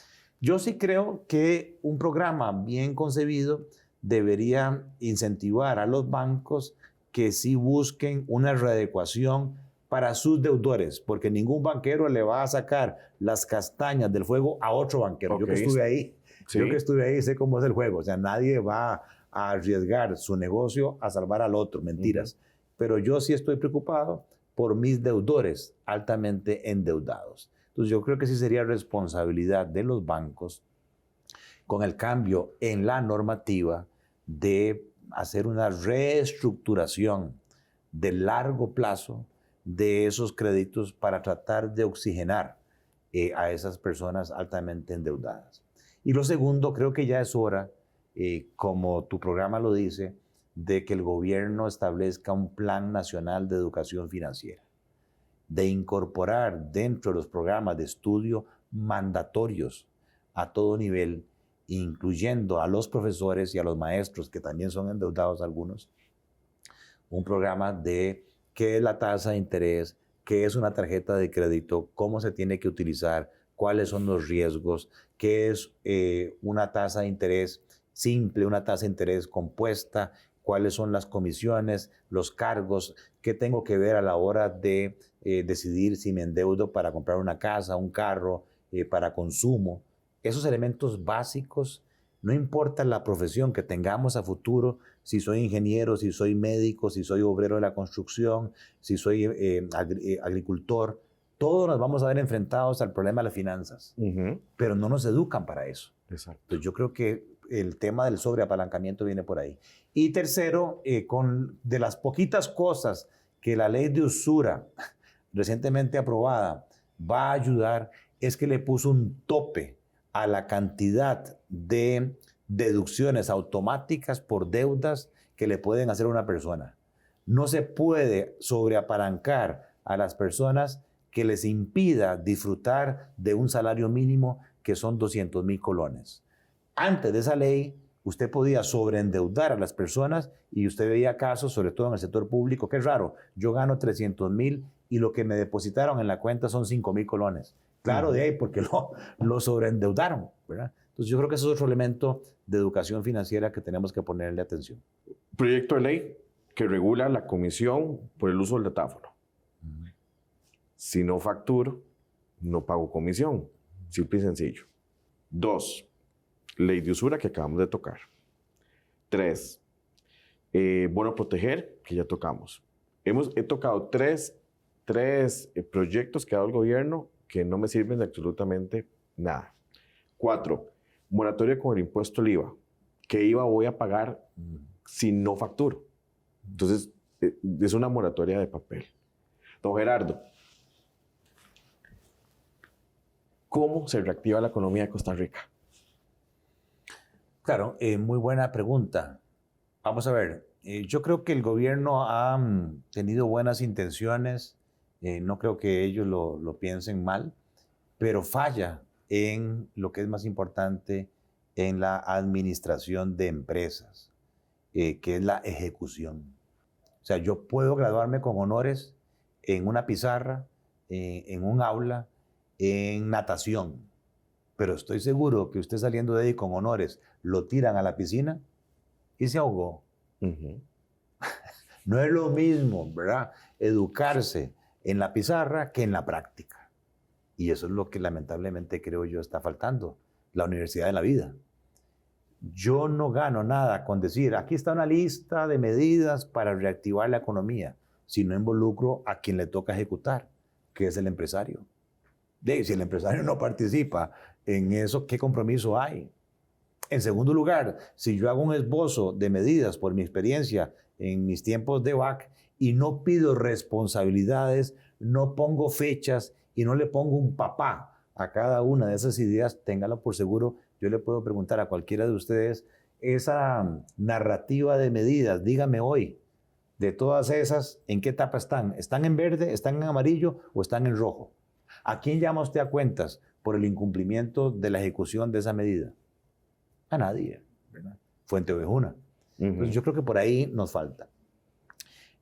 Yo sí creo que un programa bien concebido debería incentivar a los bancos que sí busquen una readecuación para sus deudores, porque ningún banquero le va a sacar las castañas del fuego a otro banquero. Okay. Yo que estuve ahí, ¿sí? Yo que estuve ahí sé cómo es el juego. O sea, nadie va a arriesgar su negocio a salvar al otro, mentiras. Pero yo sí estoy preocupado por mis deudores altamente endeudados. Entonces yo creo que sí sería responsabilidad de los bancos, con el cambio en la normativa, de hacer una reestructuración de largo plazo de esos créditos para tratar de oxigenar a esas personas altamente endeudadas. Y lo segundo, creo que ya es hora, como tu programa lo dice, de que el gobierno establezca un plan nacional de educación financiera, de incorporar dentro de los programas de estudio mandatorios a todo nivel, incluyendo a los profesores y a los maestros, que también son endeudados algunos, un programa de qué es la tasa de interés, qué es una tarjeta de crédito, cómo se tiene que utilizar, cuáles son los riesgos, qué es una tasa de interés simple, una tasa de interés compuesta, cuáles son las comisiones, los cargos, qué tengo que ver a la hora de decidir si me endeudo para comprar una casa, un carro, para consumo. Esos elementos básicos, no importa la profesión que tengamos a futuro, si soy ingeniero, si soy médico, si soy obrero de la construcción, si soy agricultor, todos nos vamos a ver enfrentados al problema de las finanzas, pero no nos educan para eso. Exacto. Entonces yo creo que el tema del sobreapalancamiento viene por ahí. Y tercero, de las poquitas cosas que la ley de usura recientemente aprobada va a ayudar, es que le puso un tope a la cantidad de deducciones automáticas por deudas que le pueden hacer a una persona. No se puede sobreapalancar a las personas que les impida disfrutar de un salario mínimo que son 200,000 colones. Antes de esa ley, usted podía sobreendeudar a las personas y usted veía casos, sobre todo en el sector público, que es raro, yo gano 300,000 y lo que me depositaron en la cuenta son 5,000 colones. Claro, de ahí, porque lo sobreendeudaron, ¿verdad? Entonces yo creo que ese es otro elemento de educación financiera que tenemos que ponerle atención. Proyecto de ley que regula la comisión por el uso del datáfono. Si no facturo, no pago comisión. Simple y sencillo. 2, ley de usura que acabamos de tocar. 3, bono proteger, que ya tocamos. He tocado tres proyectos que ha dado el gobierno que no me sirven de absolutamente nada. 4, moratoria con el impuesto al IVA. ¿Qué IVA voy a pagar si no facturo? Entonces, es una moratoria de papel. Don Gerardo, ¿cómo se reactiva la economía de Costa Rica? Claro, muy buena pregunta. Vamos a ver, yo creo que el gobierno ha tenido buenas intenciones, no creo que ellos lo piensen mal, pero falla en lo que es más importante, en la administración de empresas, que es la ejecución. O sea, yo puedo graduarme con honores en una pizarra, en un aula, en natación, pero estoy seguro que usted saliendo de ahí con honores lo tiran a la piscina y se ahogó. No es lo mismo, ¿verdad? Educarse en la pizarra que en la práctica. Y eso es lo que lamentablemente creo yo está faltando, la universidad de la vida. Yo no gano nada con decir, aquí está una lista de medidas para reactivar la economía, si no involucro a quien le toca ejecutar, que es el empresario. Si el empresario no participa en eso, ¿qué compromiso hay? En segundo lugar, si yo hago un esbozo de medidas por mi experiencia en mis tiempos de BAC y no pido responsabilidades, no pongo fechas y no le pongo un papá a cada una de esas ideas, téngalo por seguro. Yo le puedo preguntar a cualquiera de ustedes esa narrativa de medidas, dígame hoy, de todas esas, ¿en qué etapa están? ¿Están en verde, están en amarillo o están en rojo? ¿A quién llama usted a cuentas por el incumplimiento de la ejecución de esa medida? A nadie, ¿verdad? Fuente ovejuna. Entonces yo creo que por ahí nos falta.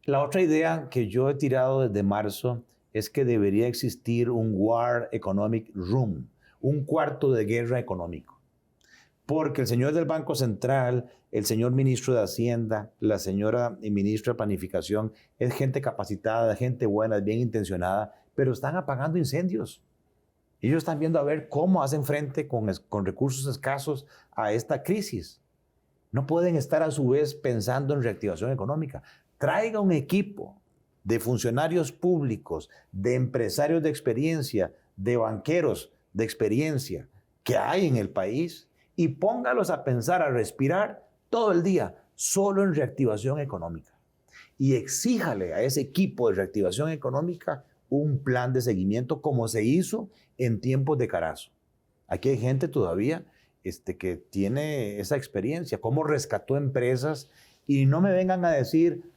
La otra idea que yo he tirado desde marzo es que debería existir un War Economic Room, un cuarto de guerra económico. Porque el señor del Banco Central, el señor ministro de Hacienda, la señora ministra de Planificación, es gente capacitada, gente buena, bien intencionada, pero están apagando incendios. Ellos están viendo a ver cómo hacen frente con recursos escasos a esta crisis. No pueden estar a su vez pensando en reactivación económica. Traiga un equipo de funcionarios públicos, de empresarios de experiencia, de banqueros de experiencia que hay en el país y póngalos a pensar, a respirar todo el día solo en reactivación económica. Y exíjale a ese equipo de reactivación económica un plan de seguimiento como se hizo en tiempos de Carazo. Aquí hay gente todavía que tiene esa experiencia, cómo rescató empresas Y no me vengan a decir,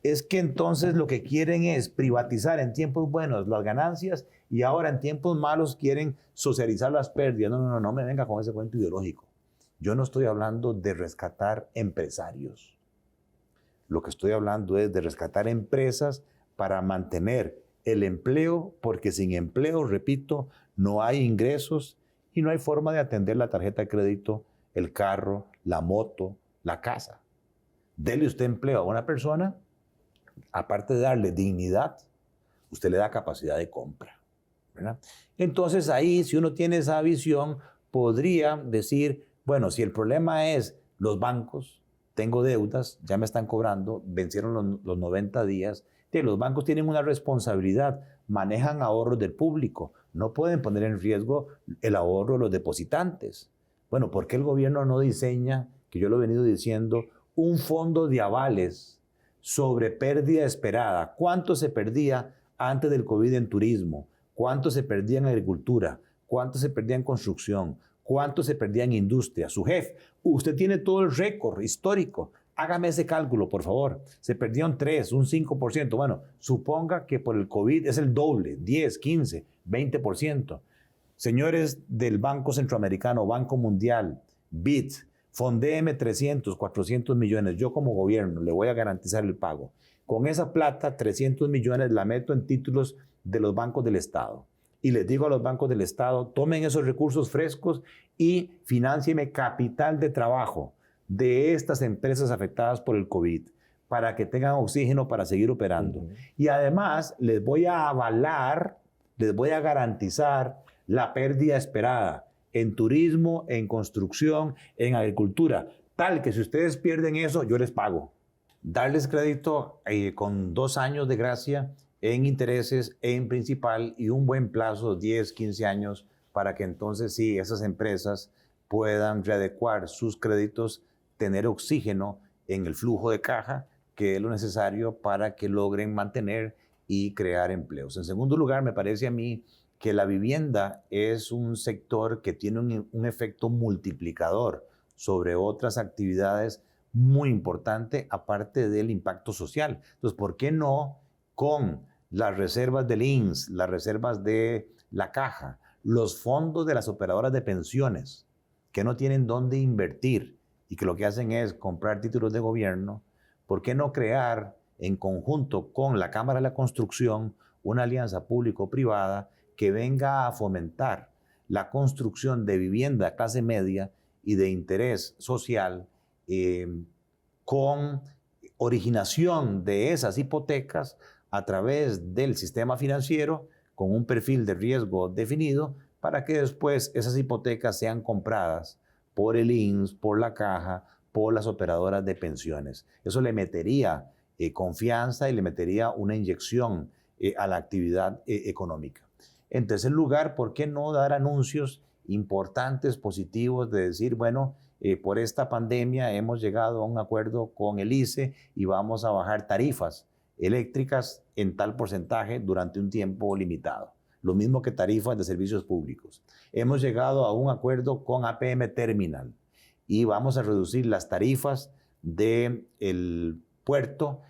es que entonces lo que quieren es privatizar en tiempos buenos las ganancias y ahora en tiempos malos quieren socializar las pérdidas. No me venga con ese cuento ideológico. Yo no estoy hablando de rescatar empresarios. Lo que estoy hablando es de rescatar empresas para mantener el empleo, porque sin empleo, repito, no hay ingresos y no hay forma de atender la tarjeta de crédito, el carro, la moto, la casa. Dele usted empleo a una persona, aparte de darle dignidad, usted le da capacidad de compra, ¿verdad? Entonces ahí, si uno tiene esa visión, podría decir, bueno, si el problema es los bancos, tengo deudas, ya me están cobrando, vencieron los 90 días, los bancos tienen una responsabilidad, manejan ahorros del público, no pueden poner en riesgo el ahorro de los depositantes. Bueno, ¿por qué el gobierno no diseña, que yo lo he venido diciendo, un fondo de avales sobre pérdida esperada? ¿Cuánto se perdía antes del COVID en turismo? ¿Cuánto se perdía en agricultura? ¿Cuánto se perdía en construcción? ¿Cuánto se perdía en industria? Su jefe, usted tiene todo el récord histórico. Hágame ese cálculo, por favor. Se perdió un 3, un 5%. Bueno, suponga que por el COVID es el doble, 10, 15, 20%. Señores del Banco Centroamericano, Banco Mundial, BID, fondéeme 300, 400 millones. Yo como gobierno le voy a garantizar el pago. Con esa plata, 300 millones la meto en títulos de los bancos del Estado. Y les digo a los bancos del Estado, tomen esos recursos frescos y financienme capital de trabajo de estas empresas afectadas por el COVID para que tengan oxígeno para seguir operando. Y además les voy a avalar, les voy a garantizar la pérdida esperada en turismo, en construcción, en agricultura, tal que si ustedes pierden eso, yo les pago. Darles crédito con 2 años de gracia en intereses, en principal y un buen plazo, 10, 15 años, para que entonces sí, esas empresas puedan readecuar sus créditos, tener oxígeno en el flujo de caja, que es lo necesario para que logren mantener y crear empleos. En segundo lugar, me parece a mí que la vivienda es un sector que tiene un efecto multiplicador sobre otras actividades muy importante, aparte del impacto social. Entonces, ¿por qué no con las reservas del INSS, las reservas de la Caja, los fondos de las operadoras de pensiones, que no tienen dónde invertir y que lo que hacen es comprar títulos de gobierno? ¿Por qué no crear en conjunto con la Cámara de la Construcción una alianza público-privada que venga a fomentar la construcción de vivienda clase media y de interés social con originación de esas hipotecas a través del sistema financiero con un perfil de riesgo definido para que después esas hipotecas sean compradas por el INSS, por la Caja, por las operadoras de pensiones? Eso le metería confianza y le metería una inyección a la actividad económica. En tercer lugar, ¿por qué no dar anuncios importantes, positivos, de decir, bueno, por esta pandemia hemos llegado a un acuerdo con el ICE y vamos a bajar tarifas eléctricas en tal porcentaje durante un tiempo limitado? Lo mismo que tarifas de servicios públicos. Hemos llegado a un acuerdo con APM Terminal y vamos a reducir las tarifas del puerto,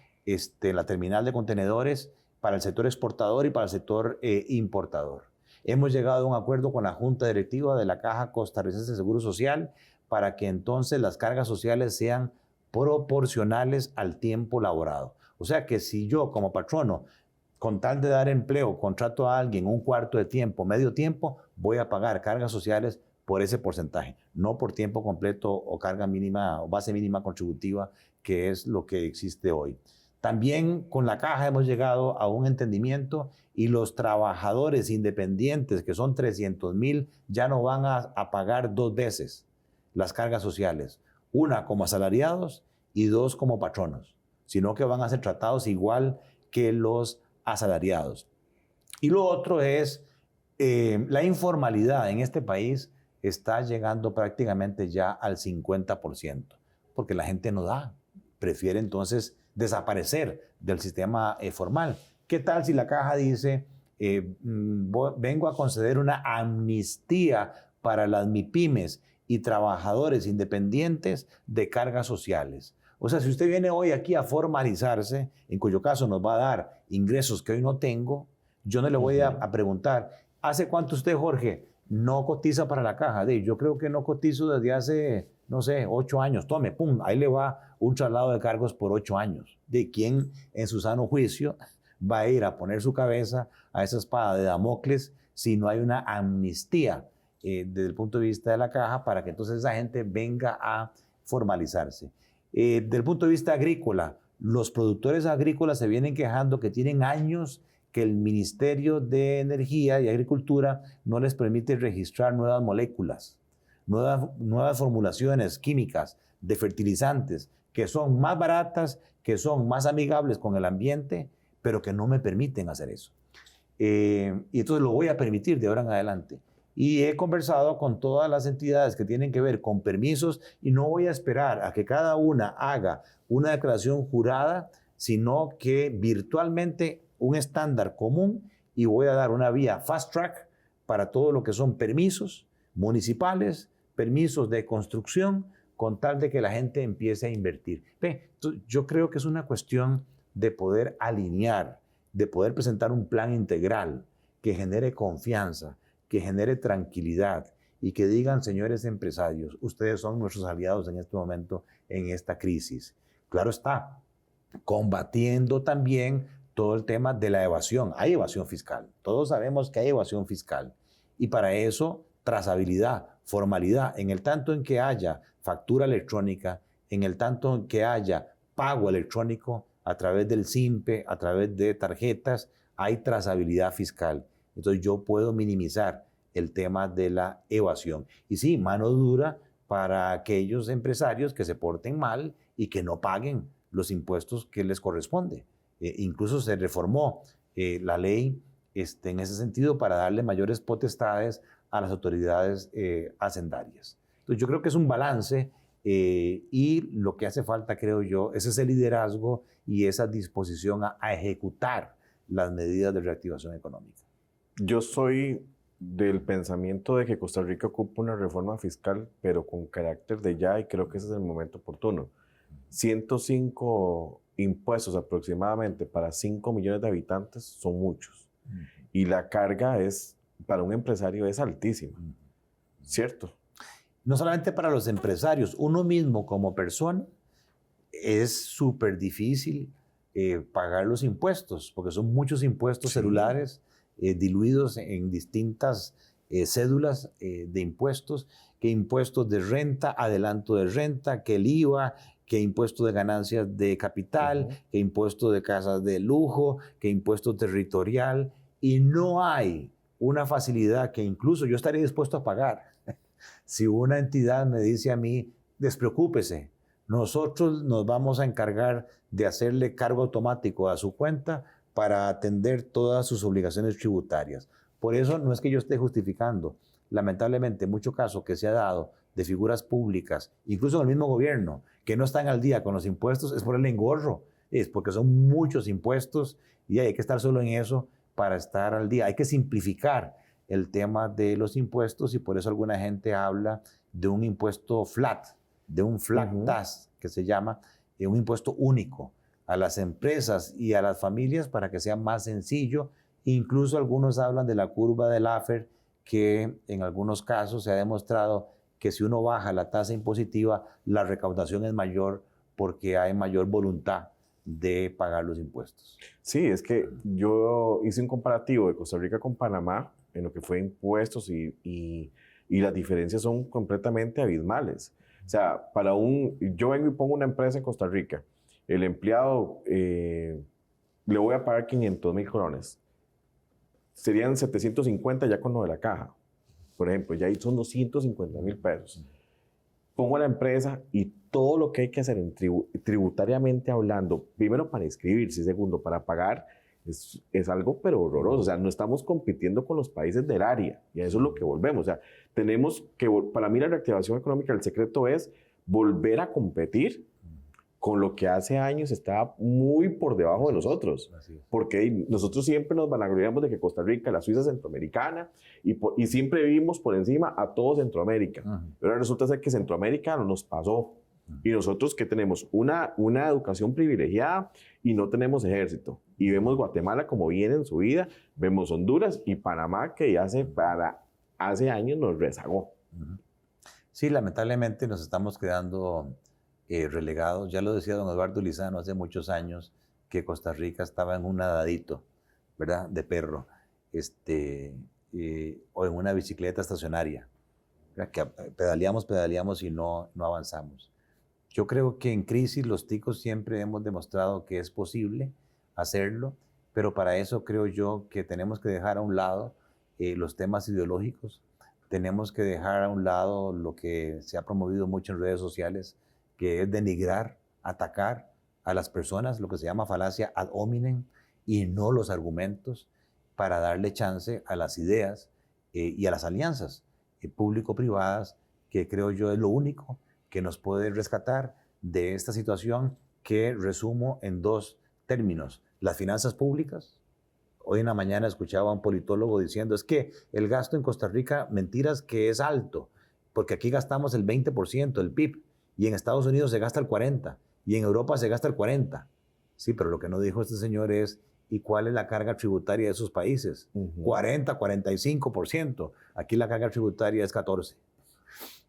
la terminal de contenedores, para el sector exportador y para el sector importador. Hemos llegado a un acuerdo con la Junta Directiva de la Caja Costarricense de Seguro Social para que entonces las cargas sociales sean proporcionales al tiempo laborado. O sea que si yo como patrono, con tal de dar empleo, contrato a alguien un cuarto de tiempo, medio tiempo, voy a pagar cargas sociales por ese porcentaje, no por tiempo completo o carga mínima o base mínima contributiva, que es lo que existe hoy. También con la Caja hemos llegado a un entendimiento y los trabajadores independientes, que son 300,000, ya no van a pagar 2 veces las cargas sociales, una como asalariados y 2 como patronos, sino que van a ser tratados igual que los asalariados. Y lo otro es la informalidad en este país está llegando prácticamente ya al 50%, porque la gente no da, prefiere entonces desaparecer del sistema formal. ¿Qué tal si la Caja dice, vengo a conceder una amnistía para las MIPYMES y trabajadores independientes de cargas sociales? O sea, si usted viene hoy aquí a formalizarse, en cuyo caso nos va a dar ingresos que hoy no tengo, yo no le voy a preguntar, ¿hace cuánto usted, Jorge, no cotiza para la caja? Yo creo que no cotizo desde hace, no sé, 8 años. Tome, pum, ahí le va un traslado de cargos por 8 años. ¿De quién en su sano juicio va a ir a poner su cabeza a esa espada de Damocles si no hay una amnistía desde el punto de vista de la caja para que entonces esa gente venga a formalizarse? Desde el punto de vista agrícola, los productores agrícolas se vienen quejando que tienen años que el Ministerio de Energía y Agricultura no les permite registrar nuevas moléculas, nuevas formulaciones químicas de fertilizantes que son más baratas, que son más amigables con el ambiente, pero que no me permiten hacer eso. Y entonces lo voy a permitir de ahora en adelante. Y he conversado con todas las entidades que tienen que ver con permisos y no voy a esperar a que cada una haga una declaración jurada, sino que virtualmente un estándar común, y voy a dar una vía fast track para todo lo que son permisos municipales, permisos de construcción, con tal de que la gente empiece a invertir. Yo creo que es una cuestión de poder alinear, de poder presentar un plan integral que genere confianza, que genere tranquilidad y que digan, señores empresarios, ustedes son nuestros aliados en este momento, en esta crisis. Claro está, combatiendo también todo el tema de la evasión. Hay evasión fiscal, todos sabemos que hay evasión fiscal, y para eso trazabilidad, formalidad, en el tanto en que haya factura electrónica, en el tanto en que haya pago electrónico a través del SIMPE, a través de tarjetas, hay trazabilidad fiscal. Entonces yo puedo minimizar el tema de la evasión. Y sí, mano dura para aquellos empresarios que se porten mal y que no paguen los impuestos que les corresponde. Incluso se reformó la ley en ese sentido para darle mayores potestades a las autoridades hacendarias. Entonces yo creo que es un balance y lo que hace falta, creo yo, es ese liderazgo y esa disposición a ejecutar las medidas de reactivación económica. Yo soy del pensamiento de que Costa Rica ocupa una reforma fiscal, pero con carácter de ya, y creo que ese es el momento oportuno. 105 impuestos aproximadamente para 5 millones de habitantes son muchos. Y la carga para un empresario es altísima, ¿cierto? No solamente para los empresarios, uno mismo como persona es súper difícil pagar los impuestos, porque son muchos impuestos celulares diluidos en distintas cédulas de impuestos, que impuestos de renta, adelanto de renta, que el IVA, que impuesto de ganancias de capital, que impuesto de casas de lujo, que impuesto territorial, y no hay una facilidad que incluso yo estaría dispuesto a pagar. Si una entidad me dice a mí, despreocúpese, nosotros nos vamos a encargar de hacerle cargo automático a su cuenta para atender todas sus obligaciones tributarias. Por eso no es que yo esté justificando, lamentablemente, mucho caso que se ha dado de figuras públicas, incluso en el mismo gobierno, que no están al día con los impuestos, es por el engorro, es porque son muchos impuestos y hay que estar solo en eso para estar al día. Hay que simplificar el tema de los impuestos y por eso alguna gente habla de un impuesto flat, de un flat tax que se llama, un impuesto único a las empresas y a las familias para que sea más sencillo. Incluso algunos hablan de la curva de Laffer, que en algunos casos se ha demostrado que si uno baja la tasa impositiva, la recaudación es mayor porque hay mayor voluntad de pagar los impuestos. Sí, es que yo hice un comparativo de Costa Rica con Panamá en lo que fue impuestos y las diferencias son completamente abismales. O sea, yo vengo y pongo una empresa en Costa Rica, el empleado le voy a pagar 500,000 colones. Serían 750 ya con lo de la caja. Por ejemplo, ya ahí son 250,000 pesos. Pongo la empresa y todo lo que hay que hacer tributariamente hablando, primero para inscribirse, segundo para pagar, es algo pero horroroso. O sea, no estamos compitiendo con los países del área y a eso es lo que volvemos. O sea, tenemos que, para mí la reactivación económica, el secreto es volver a competir con lo que hace años estaba muy por debajo de nosotros. Porque nosotros siempre nos vanagloriamos de que Costa Rica, la Suiza centroamericana, y siempre vivimos por encima a todo Centroamérica. Pero ahora resulta ser que Centroamérica nos pasó. Y nosotros que tenemos una educación privilegiada y no tenemos ejército. Y vemos Guatemala como viene en su vida, vemos Honduras y Panamá que ya hace años nos rezagó. Sí, lamentablemente nos estamos quedando relegados. Ya lo decía don Eduardo Lizano hace muchos años, que Costa Rica estaba en un nadadito, ¿verdad?, de perro, o en una bicicleta estacionaria, ¿verdad?, que pedaleamos y no avanzamos. Yo creo que en crisis los ticos siempre hemos demostrado que es posible hacerlo, pero para eso creo yo que tenemos que dejar a un lado los temas ideológicos, tenemos que dejar a un lado lo que se ha promovido mucho en redes sociales, que es denigrar, atacar a las personas, lo que se llama falacia ad hominem, y no los argumentos, para darle chance a las ideas y a las alianzas público-privadas, que creo yo es lo único que nos puede rescatar de esta situación, que resumo en dos términos: las finanzas públicas. Hoy en la mañana escuchaba a un politólogo diciendo, es que el gasto en Costa Rica, mentiras, que es alto, porque aquí gastamos el 20% del PIB, y en Estados Unidos se gasta el 40%, y en Europa se gasta el 40%. Sí, pero lo que no dijo este señor es, ¿y cuál es la carga tributaria de esos países? 40, 45%. Aquí la carga tributaria es 14%.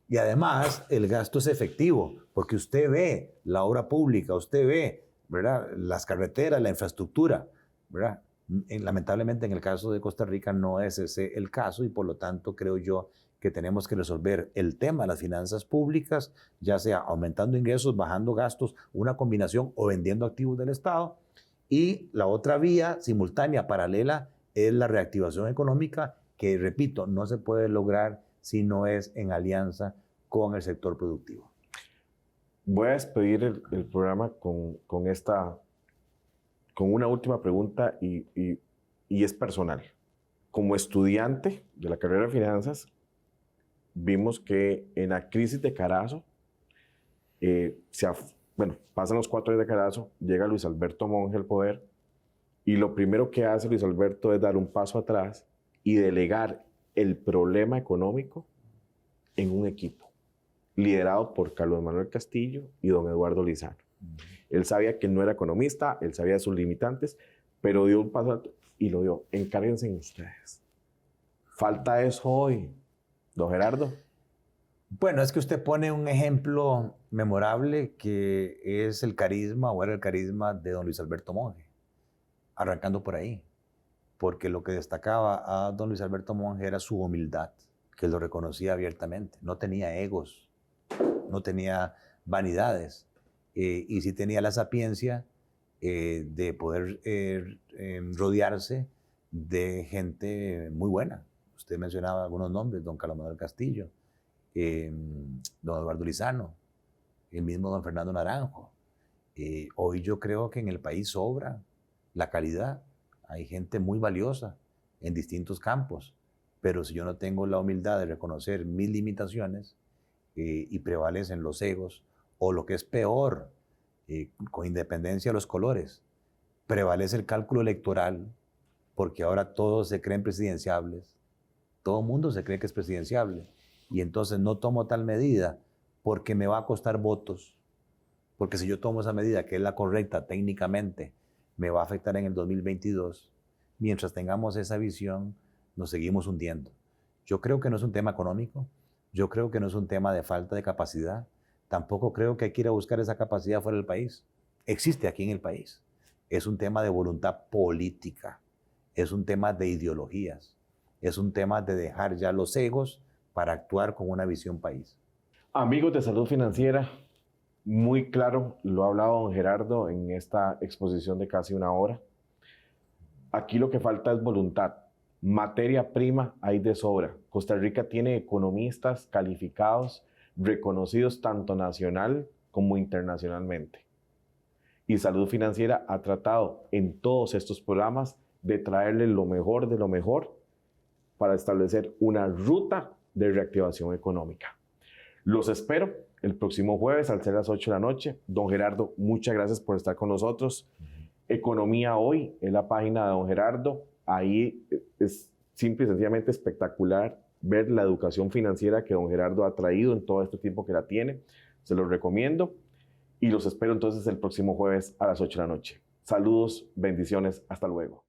Y además, el gasto es efectivo, porque usted ve la obra pública, usted ve, ¿verdad?, las carreteras, la infraestructura, ¿verdad? Lamentablemente, en el caso de Costa Rica no es ese el caso, y por lo tanto creo yo que tenemos que resolver el tema de las finanzas públicas, ya sea aumentando ingresos, bajando gastos, una combinación, o vendiendo activos del Estado. Y la otra vía simultánea, paralela, es la reactivación económica, que, repito, no se puede lograr si no es en alianza con el sector productivo. Voy a despedir el programa con una última pregunta, y es personal. Como estudiante de la carrera de finanzas, vimos que en la crisis de Carazo, pasan los 4 años de Carazo, llega Luis Alberto Monge al poder, y lo primero que hace Luis Alberto es dar un paso atrás y delegar el problema económico en un equipo, liderado por Carlos Manuel Castillo y don Eduardo Lizano. Él sabía que no era economista, él sabía de sus limitantes, pero dio un paso y lo dio. Encárguense en ustedes. Falta eso hoy, don Gerardo. Bueno, es que usted pone un ejemplo memorable, que es el carisma, o era el carisma, de don Luis Alberto Monge, arrancando por ahí, porque lo que destacaba a don Luis Alberto Monge era su humildad, que él lo reconocía abiertamente. No tenía egos, no tenía vanidades, y sí tenía la sapiencia de poder rodearse de gente muy buena. Usted mencionaba algunos nombres: don Carlos Manuel Castillo, don Eduardo Lizano, el mismo don Fernando Naranjo. Hoy yo creo que en el país sobra la calidad. Hay gente muy valiosa en distintos campos, pero si yo no tengo la humildad de reconocer mis limitaciones, y prevalecen los egos, o lo que es peor, con independencia de los colores, prevalece el cálculo electoral, porque ahora todos se creen presidenciables, todo el mundo se cree que es presidenciable, y entonces no tomo tal medida porque me va a costar votos, porque si yo tomo esa medida, que es la correcta técnicamente, me va a afectar en el 2022. Mientras tengamos esa visión, nos seguimos hundiendo. Yo creo que no es un tema económico, yo creo que no es un tema de falta de capacidad, tampoco creo que hay que ir a buscar esa capacidad fuera del país. Existe aquí en el país. Es un tema de voluntad política, es un tema de ideologías, es un tema de dejar ya los egos para actuar con una visión país. Amigos de Salud Financiera, muy claro lo ha hablado don Gerardo en esta exposición de casi una hora. Aquí lo que falta es voluntad. Materia prima hay de sobra. Costa Rica tiene economistas calificados, reconocidos tanto nacional como internacionalmente. Y Salud Financiera ha tratado en todos estos programas de traerle lo mejor de lo mejor para establecer una ruta de reactivación económica. Los espero el próximo jueves al ser las 8 de la noche. Don Gerardo, muchas gracias por estar con nosotros. Economía Hoy es la página de don Gerardo. Ahí es simple y sencillamente espectacular ver la educación financiera que don Gerardo ha traído en todo este tiempo que la tiene. Se los recomiendo y los espero entonces el próximo jueves a las 8 de la noche. Saludos, bendiciones, hasta luego.